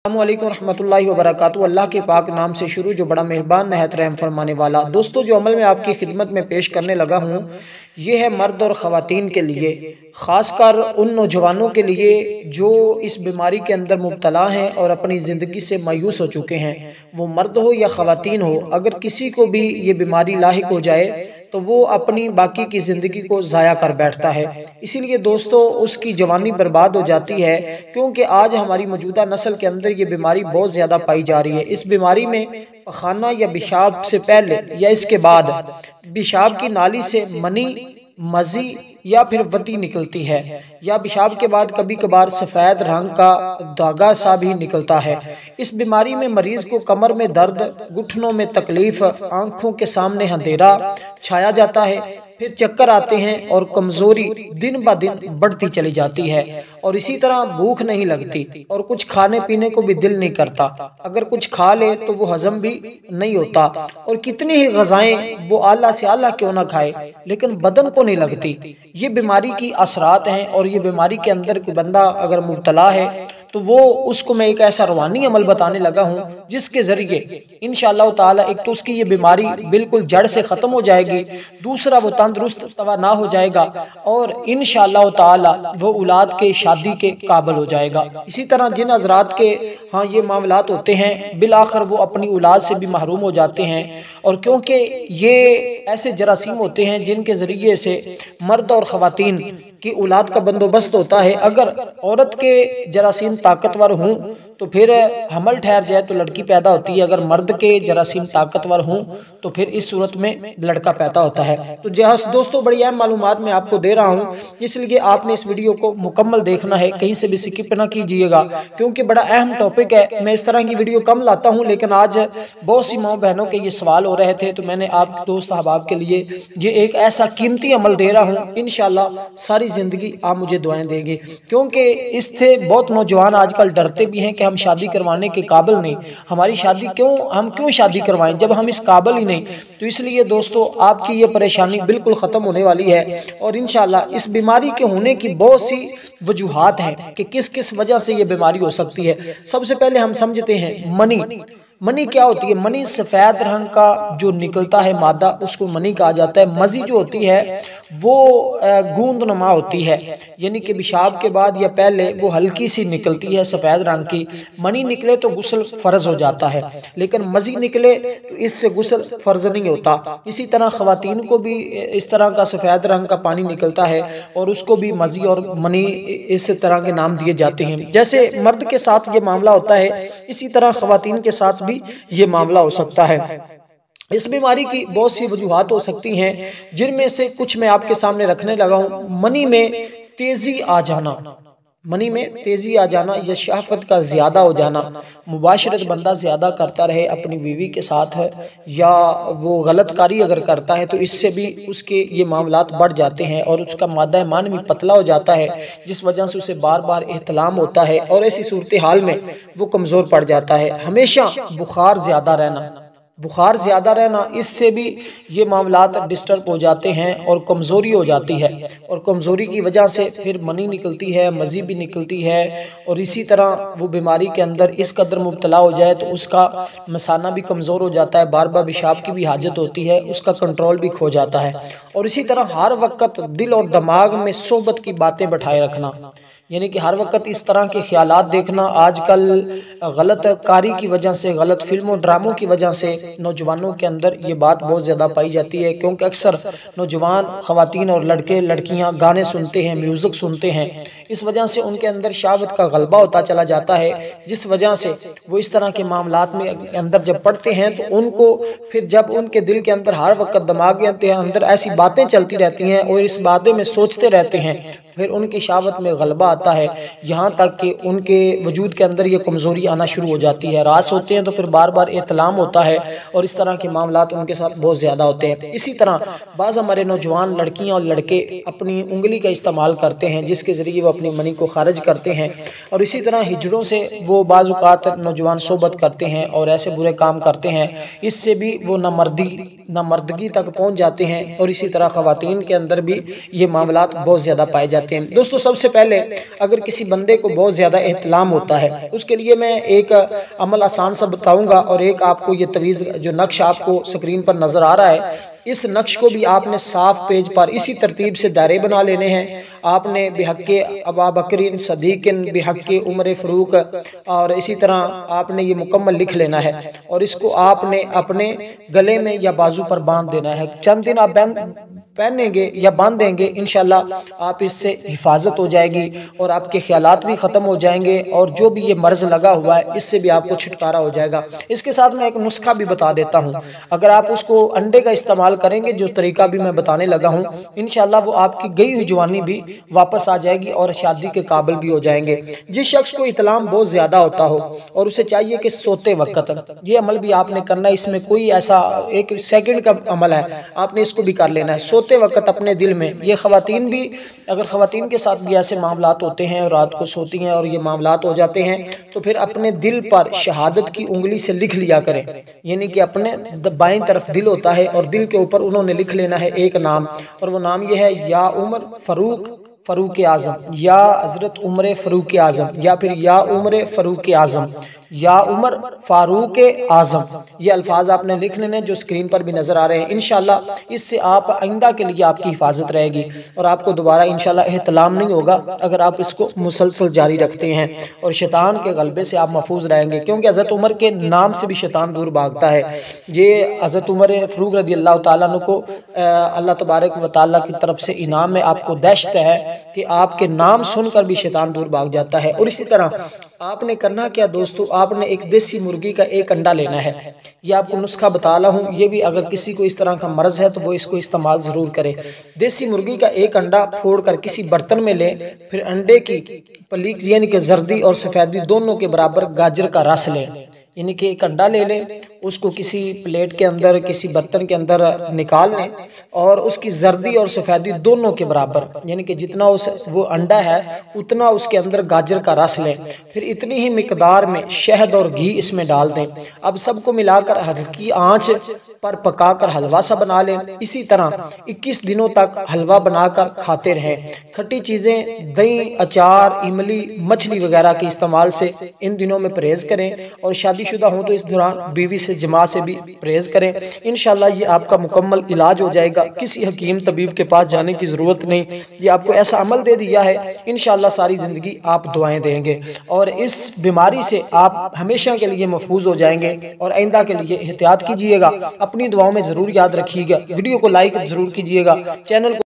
अस्सलामुअलैकुम रहमतुल्लाहि व बरकातुहू। अल्लाह के पाक नाम से शुरू जो बड़ा मेहरबान नहायत रहम फरमाने वाला। दोस्तों, जो अमल मैं आपकी खिदमत में पेश करने लगा हूँ ये है मर्द और ख़वातीन के लिए, ख़ासकर उन नौजवानों के लिए जो इस बीमारी के अंदर मुब्तला हैं और अपनी ज़िंदगी से मायूस हो चुके हैं। वो मर्द हो या ख़वातीन हो, अगर किसी को भी ये बीमारी लाहिक हो जाए तो वो अपनी बाकी की ज़िंदगी को ज़ाया कर बैठता है। इसीलिए दोस्तों उसकी जवानी बर्बाद हो जाती है, क्योंकि आज हमारी मौजूदा नस्ल के अंदर ये बीमारी बहुत ज़्यादा पाई जा रही है। इस बीमारी में पखाना या पेशाब से पहले या इसके बाद पेशाब की नाली से मनी, मज़ी या फिर वती निकलती है, या पेशाब के बाद कभी कभार सफ़ेद रंग का धागा सा भी निकलता है। इस बीमारी में मरीज को कमर में दर्द, घुटनों में तकलीफ, आंखों के सामने अंधेरा छाया जाता है, फिर चक्कर आते हैं और कमजोरी दिन ब दिन बढ़ती चली जाती है। और इसी तरह भूख नहीं लगती और कुछ खाने पीने को भी दिल नहीं करता। अगर कुछ खा ले तो वो हजम भी नहीं होता, और कितनी ही ग़िज़ाएं वो आला से आला क्यों ना खाए लेकिन बदन को नहीं लगती। ये बीमारी की असरात हैं, और ये बीमारी के अंदर कोई बंदा अगर मुब्तला है तो वो उसको मैं एक ऐसा रूहानी अमल बताने लगा हूँ जिसके ज़रिए इंशाअल्लाह ताला एक तो उसकी ये बीमारी बिल्कुल जड़ से ख़त्म हो जाएगी, दूसरा वो तंदुरुस्त तवाना हो जाएगा, और इंशाअल्लाह ताला वो औलाद के शादी के काबिल हो जाएगा। इसी तरह जिन हज़रात के हाँ ये मामलात होते हैं बिलाखिर वो अपनी औलाद से भी महरूम हो जाते हैं, और क्योंकि ये ऐसे जरासीम होते हैं जिनके ज़रिए से मर्द और ख़वातीन की औलाद का बंदोबस्त होता है। अगर औरत के जरासीम ताकतवर हों तो फिर हमल ठहर जाए तो लड़की पैदा होती है, अगर मर्द के जरासीम ताकतवर हों तो फिर इस सूरत में लड़का पैदा होता है। तो दोस्तों बड़ी अहम मालूमात मैं आपको दे रहा हूँ, इसलिए आपने इस वीडियो को मुकम्मल देखना है, कहीं से भी स्किप ना कीजिएगा, क्योंकि बड़ा अहम टॉपिक है। मैं इस तरह की वीडियो कम लाता हूँ, लेकिन आज बहुत सी माँ बहनों के ये सवाल हो रहे थे तो मैंने आप दोस्त अहबाब के लिए ये एक ऐसा कीमती अमल दे रहा हूँ। इंशाअल्लाह सारी ज़िंदगी आप मुझे दुआएं देंगे, क्योंकि इससे बहुत नौजवान आजकल डरते भी हैं कि हम शादी करवाने के काबिल नहीं, हमारी शादी हम क्यों शादी करवाएं जब हम इस काबिल ही नहीं। तो इसलिए दोस्तों आपकी ये परेशानी बिल्कुल ख़त्म होने वाली है, और इंशाअल्लाह इस बीमारी के होने की बहुत सी वजूहात हैं कि किस किस वजह से ये बीमारी हो सकती है। सबसे पहले हम समझते हैं मनी। मनी क्या होती है? मनी सफ़ेद रंग का जो निकलता है मादा उसको मनी कहा जाता है। मज़ी जो होती है वो गूंदनुमा होती है, यानी कि पेशाब के बाद या पहले वो हल्की सी निकलती है सफ़ेद रंग की। मनी निकले तो गुस्ल फ़र्ज हो जाता है, लेकिन मज़ी निकले तो इससे गुस्ल फ़र्ज नहीं होता। इसी तरह ख़वातीन को भी इस तरह का सफ़ेद रंग का पानी निकलता है और उसको भी मज़ी और मनी इस तरह के नाम दिए जाते हैं। जैसे मर्द के साथ ये मामला होता है, इसी तरह ख़वातीन के साथ भी ये मामला हो सकता है। इस बीमारी की बहुत सी वजूहात हो सकती हैं, जिनमें से कुछ मैं आपके सामने रखने लगा हूँ। मनी में तेजी आ जाना, मनी में तेजी आ जाना या शहवत का ज़्यादा हो जाना, मुबाशरत बंदा ज़्यादा करता रहे अपनी बीवी के साथ है, या वो गलत कारी अगर करता है तो इससे भी उसके ये मामलात बढ़ जाते हैं और उसका मादा ईमान भी पतला हो जाता है, जिस वजह से उसे बार बार एहतलाम होता है और ऐसी सूरत हाल में वो कमज़ोर पड़ जाता है। हमेशा बुखार ज़्यादा रहना, बुखार ज़्यादा रहना, इससे भी ये मामलात डिस्टर्ब हो जाते हैं और कमज़ोरी हो जाती है, और कमज़ोरी की वजह से फिर मनी निकलती है, मज़ी भी निकलती है, और इसी तरह वो बीमारी के अंदर इस कदर मुब्तला हो जाए तो उसका मसाना भी कमज़ोर हो जाता है, बार बार पेशाब की भी हाजत होती है, उसका कंट्रोल भी खो जाता है। और इसी तरह हर वक्त दिल और दिमाग में सोबत की बातें बैठाए रखना, यानी कि हर वक्त इस तरह के ख्यालात देखना। आजकल गलत कारी की वजह से, गलत फिल्मों ड्रामों की वजह से नौजवानों के अंदर ये बात बहुत ज़्यादा पाई जाती है, क्योंकि अक्सर नौजवान ख़वातीन और लड़के लड़कियां गाने सुनते हैं, म्यूज़िक सुनते हैं, इस वजह से उनके अंदर शहवत का गलबा होता चला जाता है, जिस वजह से वो इस तरह के मामलात में अंदर जब पड़ते हैं तो उनको फिर जब उनके दिल के अंदर हर वक्त दिमाग के अंदर ऐसी बातें चलती रहती हैं और इस बातें में सोचते रहते हैं, फिर उनकी शहवत में गलबा आता है, यहाँ तक कि उनके वजूद के अंदर ये कमज़ोरी आना शुरू हो जाती है। रास होते हैं तो फिर बार बार एहतलाम होता है, और इस तरह के मामलात उनके साथ बहुत ज़्यादा होते हैं। इसी तरह बाज़ हमारे नौजवान लड़कियाँ और लड़के अपनी उंगली का इस्तेमाल करते हैं, जिसके ज़रिए वो अपनी मनी को खारिज करते हैं, और इसी तरह हिजड़ों से वो बाज़ औक़ात नौजवान सोबत करते हैं और ऐसे बुरे काम करते हैं, इससे भी वो नामर्दगी तक पहुँच जाते हैं, और इसी तरह ख़वातीन के अंदर भी ये मामलात बहुत ज़्यादा पाए जाते हैं। दोस्तों सबसे पहले अगर किसी बंदे को बहुत ज़्यादा एहतलाम होता है, उसके लिए मैं एक अमल आसान सा बताऊंगा और एक आपको ये तवीज़ जो नक्श आपको स्क्रीन पर नज़र आ रहा है, इस नक्श को भी आपने साफ पेज पर इसी तरतीब से दायरे बना लेने हैं। आपने बिहक्के अबा बकरीन सदीकिन बिहक्के उमर फ़रूक और इसी तरह आपने ये मुकम्मल लिख लेना है और इसको आपने अपने गले में या बाजू पर बांध देना है। चंद दिन आप पहनेंगे या बांध देंगे, इंशाल्लाह आप इससे हिफाजत हो जाएगी और आपके ख्यालात भी ख़त्म हो जाएंगे और जो भी ये मर्ज़ लगा हुआ है इससे भी आपको छुटकारा हो जाएगा। इसके साथ मैं एक नुस्खा भी बता देता हूँ, अगर आप उसको अंडे का इस्तेमाल करेंगे, जो तरीका भी मैं बताने लगा हूँ, इंशाल्लाह वो आपकी गई हुई जवानी भी वापस आ जाएगी और शादी के काबिल भी हो जाएंगे। जिस शख्स को इतलाम बहुत ज़्यादा होता हो और उसे चाहिए कि सोते वक्त ये अमल भी आपने करना है, इसमें कोई ऐसा 1 सेकंड का अमल है, आपने इसको भी कर लेना है। सोते वक्त अपने दिल में, ये ख़वातीन भी, अगर ख़वातीन के साथ भी ऐसे मामलात होते हैं और रात को सोती हैं और ये मामलात हो जाते हैं, तो फिर अपने दिल पर शहादत की उंगली से लिख लिया करें, यानी कि अपने बाईं तरफ दिल होता है और दिल के ऊपर उन्होंने लिख लेना है एक नाम, और वो नाम ये है या उमर फ़रूक आज़म, या हज़रत उमर फ़रूक आज़म, या फिर या उमर फ़रूक आज़म, या उमर फ़ारूक आज़म। ये अल्फाज आपने लिख लेने जो स्क्रीन पर भी नज़र आ रहे हैं। इंशाल्लाह इससे आप आइंदा के लिए आपकी हिफाजत रहेगी और आपको दोबारा इंशाल्लाह एहतलाम नहीं होगा अगर आप इसको मुसलसल जारी रखते हैं, और शैतान के गलबे से आप महफूज रहेंगे, क्योंकि हज़रत उमर के नाम से भी शैतान दूर भागता है। ये हज़रत उमर फ़रूक रज़ी अल्लाह तआला अन्हु को अल्लाह तबारक व तआला की तरफ से इनाम में आपको दहशत है कि आपके नाम सुनकर भी शैतान दूर भाग जाता है। और इसी तरह आपने करना क्या दोस्तों, आपने एक देसी मुर्गी का एक अंडा लेना है। ये आपको नुस्खा बता रहा हूँ, ये भी अगर किसी को इस तरह का मर्ज़ है तो वो इसको इस्तेमाल ज़रूर करे। देसी मुर्गी का एक अंडा फोड़ कर किसी बर्तन में लें, फिर अंडे की पलीक यानी कि जर्दी और सफ़ेदी दोनों के बराबर गाजर का रस लें, यानी कि एक अंडा ले लें, उसको किसी प्लेट के अंदर, किसी बर्तन के अंदर निकाल लें और उसकी जर्दी और सफ़ेदी दोनों के बराबर, यानी कि जितना वो अंडा है उतना उसके अंदर गाजर का रस लें, फिर इतनी ही मिकदार में शहद और घी इसमें डाल दें। अब सबको मिलाकर हल्की आंच पर पकाकर हलवा सा बना लें। इसी तरह 21 दिनों तक हलवा बनाकर खाते रहें। खट्टी चीज़ें, दही, अचार, इमली, मछली वगैरह के इस्तेमाल से इन दिनों में परहेज़ करें और शादीशुदा हों तो इस दौरान बीवी से जमा से भी परहेज़ करें। इंशाल्लाह ये आपका मुकम्मल इलाज हो जाएगा, किसी हकीम तबीब के पास जाने की ज़रूरत नहीं। ये आपको ऐसा अमल दे दिया है, इंशाल्लाह सारी ज़िंदगी आप दुआएं देंगे और इस बीमारी से आप हमेशा के लिए महफूज हो जाएंगे। और आइंदा के लिए एहतियात कीजिएगा, अपनी दुआओं में ज़रूर याद रखिएगा। वीडियो को लाइक ज़रूर कीजिएगा, चैनल को